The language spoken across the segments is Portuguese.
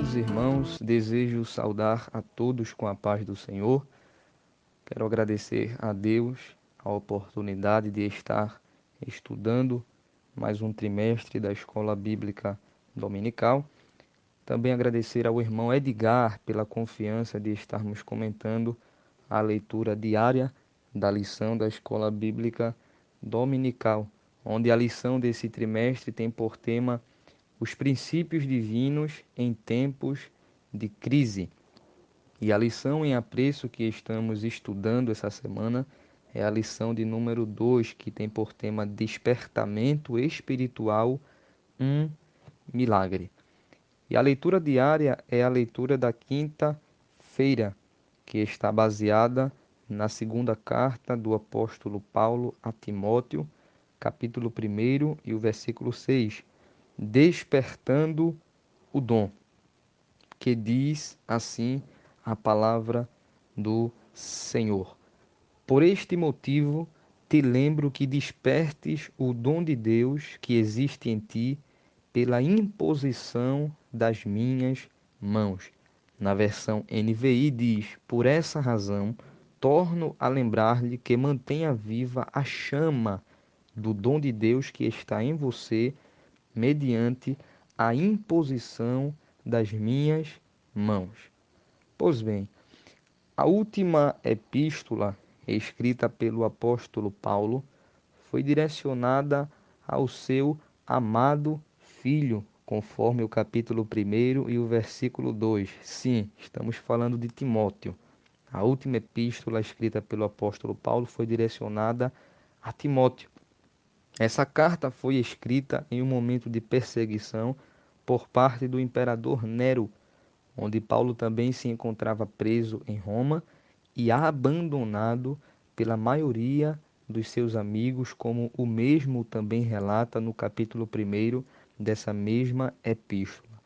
Amados irmãos, desejo saudar a todos com a paz do Senhor. Quero agradecer a Deus a oportunidade de estar estudando mais um trimestre da Escola Bíblica Dominical. Também agradecer ao irmão Edgar pela confiança de estarmos comentando a leitura diária da lição da Escola Bíblica Dominical, onde a lição desse trimestre tem por tema os princípios divinos em tempos de crise. E a lição em apreço que estamos estudando essa semana é a lição de número 2, que tem por tema Despertamento Espiritual, um milagre. E a leitura diária é a leitura da quinta-feira, que está baseada na segunda carta do apóstolo Paulo a Timóteo, capítulo 1 e o versículo 6. Despertando o dom, que diz assim a palavra do Senhor. Por este motivo, te lembro que despertes o dom de Deus que existe em ti pela imposição das minhas mãos. Na versão NVI diz: por essa razão, torno a lembrar-lhe que mantenha viva a chama do dom de Deus que está em você, mediante a imposição das minhas mãos. Pois bem, a última epístola escrita pelo apóstolo Paulo foi direcionada ao seu amado filho, conforme o capítulo 1 e o versículo 2. Sim, estamos falando de Timóteo. A última epístola escrita pelo apóstolo Paulo foi direcionada a Timóteo. Essa carta foi escrita em um momento de perseguição por parte do imperador Nero, onde Paulo também se encontrava preso em Roma e abandonado pela maioria dos seus amigos, como o mesmo também relata no capítulo 1 dessa mesma epístola.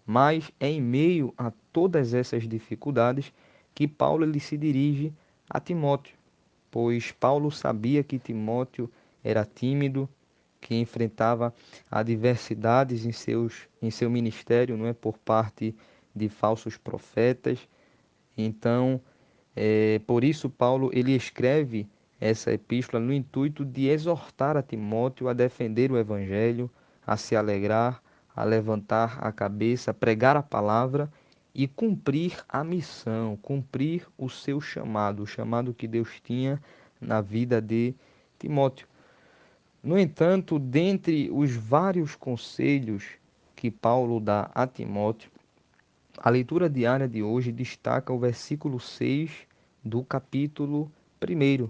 Mas é em meio a todas essas dificuldades que Paulo ele se dirige a Timóteo, pois Paulo sabia que Timóteo era tímido, que enfrentava adversidades em seu ministério, não é, por parte de falsos profetas. Então, por isso Paulo ele escreve essa epístola no intuito de exortar a Timóteo a defender o evangelho, a se alegrar, a levantar a cabeça, pregar a palavra e cumprir a missão, cumprir o seu chamado, o chamado que Deus tinha na vida de Timóteo. No entanto, dentre os vários conselhos que Paulo dá a Timóteo, a leitura diária de hoje destaca o versículo 6 do capítulo 1,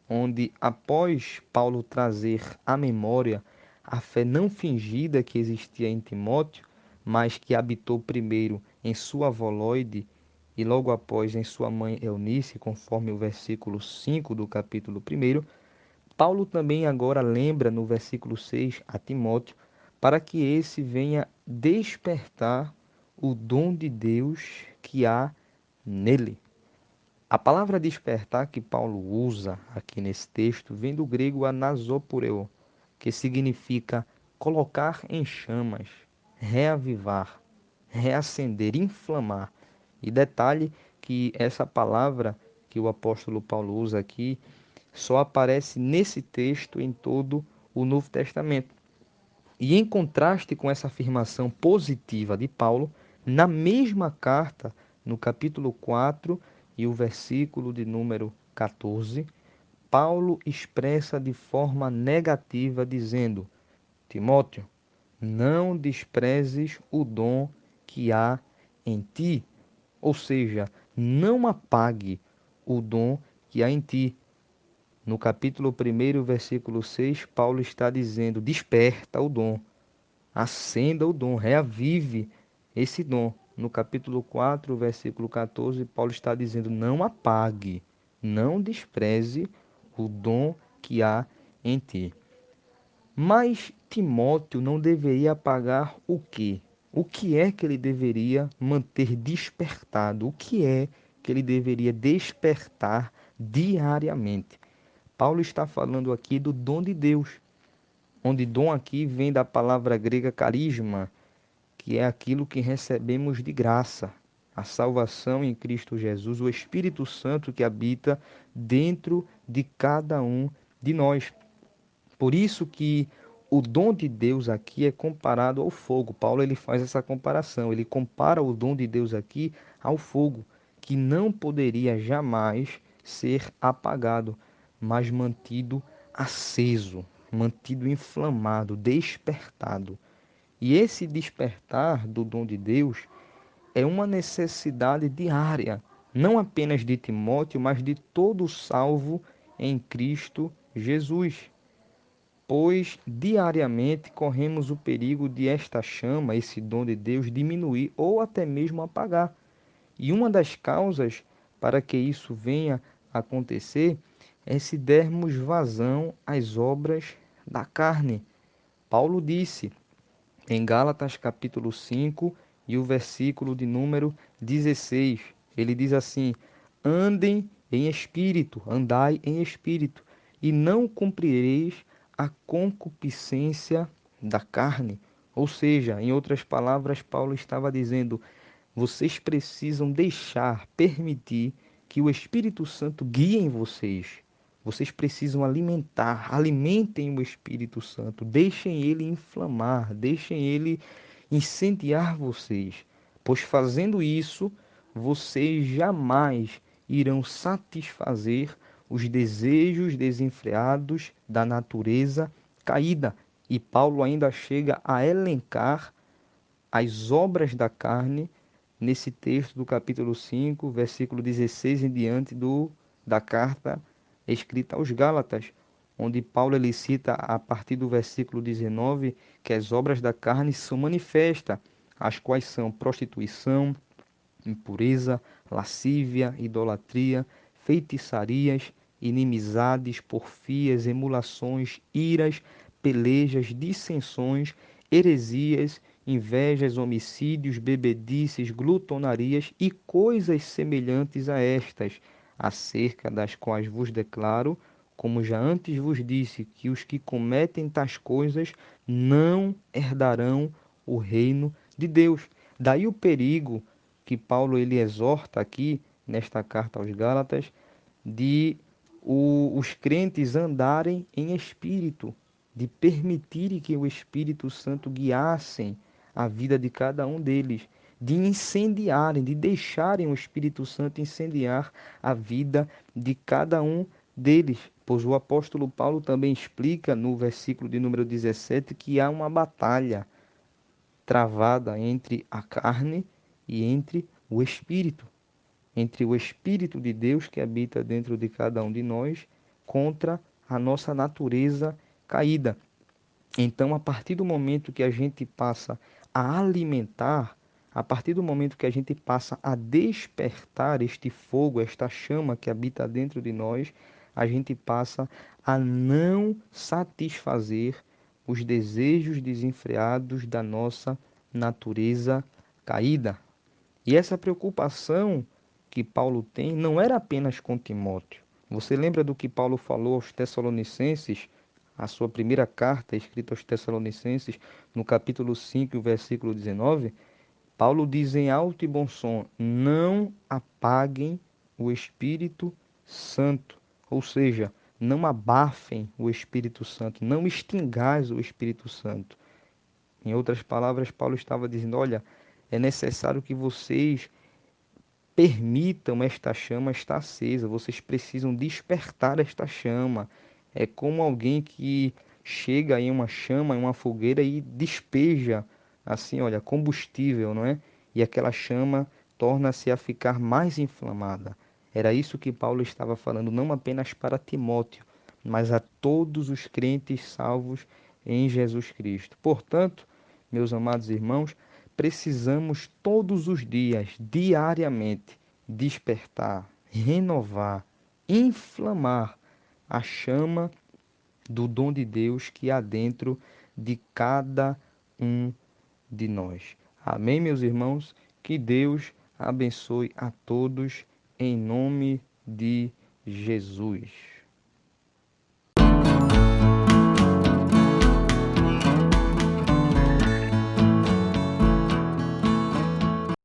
onde, após Paulo trazer à memória a fé não fingida que existia em Timóteo, mas que habitou primeiro em sua avó Lóide e logo após em sua mãe Eunice, conforme o versículo 5 do capítulo 1, Paulo também agora lembra no versículo 6 a Timóteo para que esse venha despertar o dom de Deus que há nele. A palavra despertar que Paulo usa aqui nesse texto vem do grego anasoporeo, que significa colocar em chamas, reavivar, reacender, inflamar. E detalhe que essa palavra que o apóstolo Paulo usa aqui só aparece nesse texto em todo o Novo Testamento. E em contraste com essa afirmação positiva de Paulo, na mesma carta, no capítulo 4 e o versículo de número 14, Paulo expressa de forma negativa, dizendo: Timóteo, não desprezes o dom que há em ti, ou seja, não apague o dom que há em ti. No capítulo 1, versículo 6, Paulo está dizendo: desperta o dom, acenda o dom, reavive esse dom. No capítulo 4, versículo 14, Paulo está dizendo: não apague, não despreze o dom que há em ti. Mas Timóteo não deveria apagar o quê? O que é que ele deveria manter despertado? O que é que ele deveria despertar diariamente? Paulo está falando aqui do dom de Deus, onde dom aqui vem da palavra grega carisma, que é aquilo que recebemos de graça, a salvação em Cristo Jesus, o Espírito Santo que habita dentro de cada um de nós. Por isso que o dom de Deus aqui é comparado ao fogo. Paulo ele faz essa comparação, ele compara o dom de Deus aqui ao fogo, que não poderia jamais ser apagado, mas mantido aceso, mantido inflamado, despertado. E esse despertar do dom de Deus é uma necessidade diária, não apenas de Timóteo, mas de todo salvo em Cristo Jesus. Pois diariamente corremos o perigo de esta chama, esse dom de Deus, diminuir ou até mesmo apagar. E uma das causas para que isso venha a acontecer é se dermos vazão às obras da carne. Paulo disse em Gálatas capítulo 5 e o versículo de número 16. Ele diz assim: andem em espírito, andai em espírito, e não cumprireis a concupiscência da carne. Ou seja, em outras palavras, Paulo estava dizendo: vocês precisam deixar, permitir que o Espírito Santo guie em vocês. Vocês precisam alimentar, alimentem o Espírito Santo, deixem ele inflamar, deixem ele incendiar vocês, pois fazendo isso, vocês jamais irão satisfazer os desejos desenfreados da natureza caída. E Paulo ainda chega a elencar as obras da carne nesse texto do capítulo 5, versículo 16 em diante da carta escrita aos Gálatas, onde Paulo ele cita a partir do versículo 19 que as obras da carne são manifestas, as quais são prostituição, impureza, lascívia, idolatria, feitiçarias, inimizades, porfias, emulações, iras, pelejas, dissensões, heresias, invejas, homicídios, bebedices, glutonarias e coisas semelhantes a estas, acerca das quais vos declaro, como já antes vos disse, que os que cometem tais coisas não herdarão o reino de Deus. Daí o perigo que Paulo ele exorta aqui nesta carta aos Gálatas de os crentes andarem em espírito, de permitirem que o Espírito Santo guiassem a vida de cada um deles, de incendiarem, de deixarem o Espírito Santo incendiar a vida de cada um deles. Pois o apóstolo Paulo também explica no versículo de número 17 que há uma batalha travada entre a carne e entre o Espírito, entre o Espírito de Deus que habita dentro de cada um de nós contra a nossa natureza caída. Então, a partir do momento que a gente passa a alimentar, a partir do momento que a gente passa a despertar este fogo, esta chama que habita dentro de nós, a gente passa a não satisfazer os desejos desenfreados da nossa natureza caída. E essa preocupação que Paulo tem não era apenas com Timóteo. Você lembra do que Paulo falou aos Tessalonicenses, a sua primeira carta escrita aos Tessalonicenses, no capítulo 5, versículo 19? Paulo diz em alto e bom som: não apaguem o Espírito Santo. Ou seja, não abafem o Espírito Santo, não extingais o Espírito Santo. Em outras palavras, Paulo estava dizendo: olha, é necessário que vocês permitam esta chama estar acesa, vocês precisam despertar esta chama. É como alguém que chega em uma chama, em uma fogueira e despeja, assim, olha, combustível, não é? E aquela chama torna-se a ficar mais inflamada. Era isso que Paulo estava falando, não apenas para Timóteo, mas a todos os crentes salvos em Jesus Cristo. Portanto, meus amados irmãos, precisamos todos os dias, diariamente, despertar, renovar, inflamar a chama do dom de Deus que há dentro de cada um de nós. Amém, meus irmãos? Que Deus abençoe a todos em nome de Jesus.